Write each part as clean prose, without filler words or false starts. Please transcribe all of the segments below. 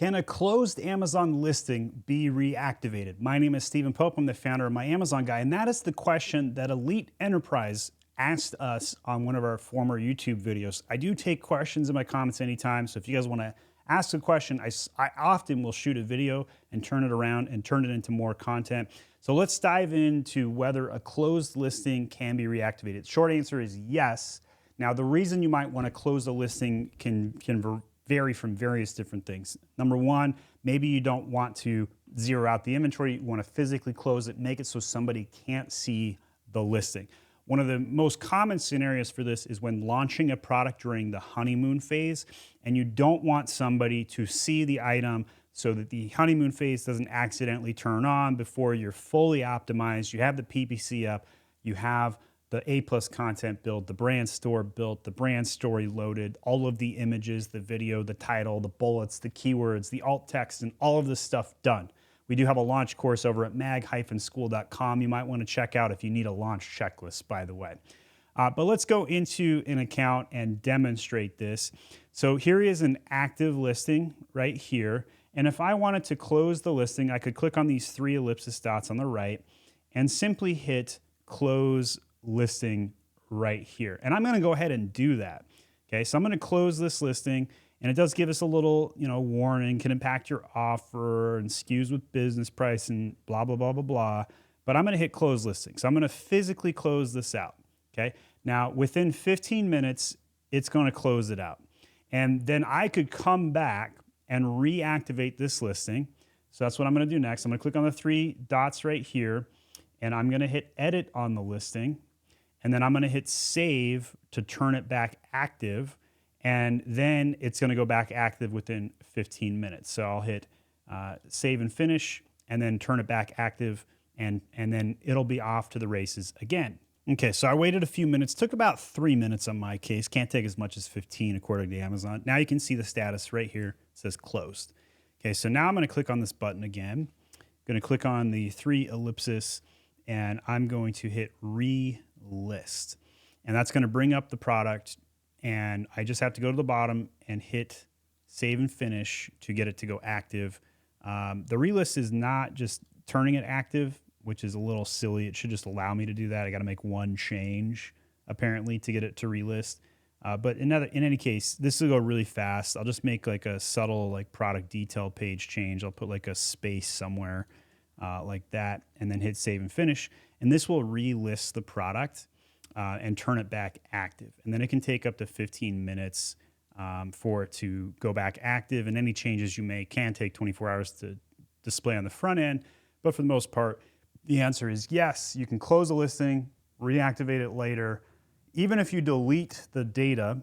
Can a closed Amazon listing be reactivated? My name is Stephen Pope. I'm the founder of My Amazon Guy, and that is the question that Elite Enterprise asked us on one of our former YouTube videos. I do take questions in my comments anytime, so if you guys want to ask a question, I often will shoot a video and turn it around and turn it into more content. So let's dive into whether a closed listing can be reactivated. Short answer is yes. Now, the reason you might want to close a listing can vary from various different things. Number one, maybe you don't want to zero out the inventory. You want to physically close it, make it so somebody can't see the listing. One of the most common scenarios for this is when launching a product during the honeymoon phase, and you don't want somebody to see the item so that the honeymoon phase doesn't accidentally turn on before you're fully optimized. You have the PPC up, you have the A+ content built, the brand store built, the brand story loaded, all of the images, the video, the title, the bullets, the keywords, the alt text, and all of this stuff done. We do have a launch course over at mag-school.com you might want to check out if you need a launch checklist, by the way. But let's go into an account and demonstrate this. So here is an active listing right here. And if I wanted to close the listing, I could click on these three ellipsis dots on the right and simply hit close listing right here. And I'm going to go ahead and do that. Okay, so I'm going to close this listing, and it does give us a little, warning, can impact your offer and skews with business price and blah, blah, blah, blah, blah. But I'm going to hit close listing. So I'm going to physically close this out. Okay, now within 15 minutes, it's going to close it out. And then I could come back and reactivate this listing. So that's what I'm going to do next. I'm going to click on the three dots right here, and I'm going to hit edit on the listing. And then I'm going to hit save to turn it back active. And then it's going to go back active within 15 minutes. So I'll hit save and finish and then turn it back active. And then it'll be off to the races again. Okay, so I waited a few minutes. Took about 3 minutes on my case. Can't take as much as 15 according to Amazon. Now you can see the status right here. It says closed. Okay, so now I'm going to click on this button again. I'm going to click on the three ellipsis, and I'm going to hit relist. And that's going to bring up the product, and I just have to go to the bottom and hit save and finish to get it to go active. The relist is not just turning it active, which is a little silly. It should just allow me to do that. I got to make one change apparently to get it to relist. But in any case, this will go really fast. I'll just make like a subtle product detail page change. I'll put like a space somewhere like that, and then hit save and finish. And this will relist the product and turn it back active. And then it can take up to 15 minutes for it to go back active. And any changes you make can take 24 hours to display on the front end. But for the most part, the answer is yes. You can close a listing, reactivate it later. Even if you delete the data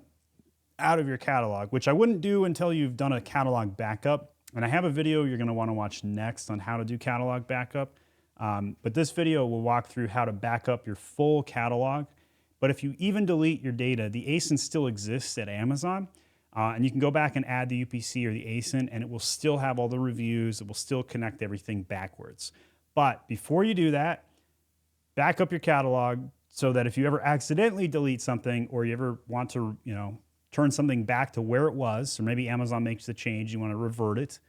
out of your catalog, which I wouldn't do until you've done a catalog backup. And I have a video you're going to want to watch next on how to do catalog backup. But this video will walk through how to back up your full catalog. But if you even delete your data, the ASIN still exists at Amazon. And you can go back and add the UPC or the ASIN, and it will still have all the reviews. It will still connect everything backwards. But before you do that, back up your catalog so that if you ever accidentally delete something, or you ever want to, turn something back to where it was, or maybe Amazon makes the change, you want to revert it,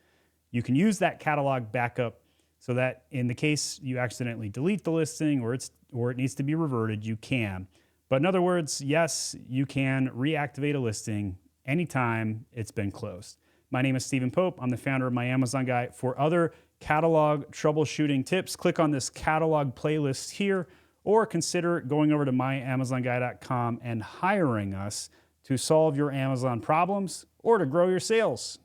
you can use that catalog backup so that in the case you accidentally delete the listing or it needs to be reverted, you can. But in other words, yes, you can reactivate a listing anytime it's been closed. My name is Stephen Pope. I'm the founder of My Amazon Guy. For other catalog troubleshooting tips, click on this catalog playlist here, or consider going over to myamazonguy.com and hiring us to solve your Amazon problems or to grow your sales.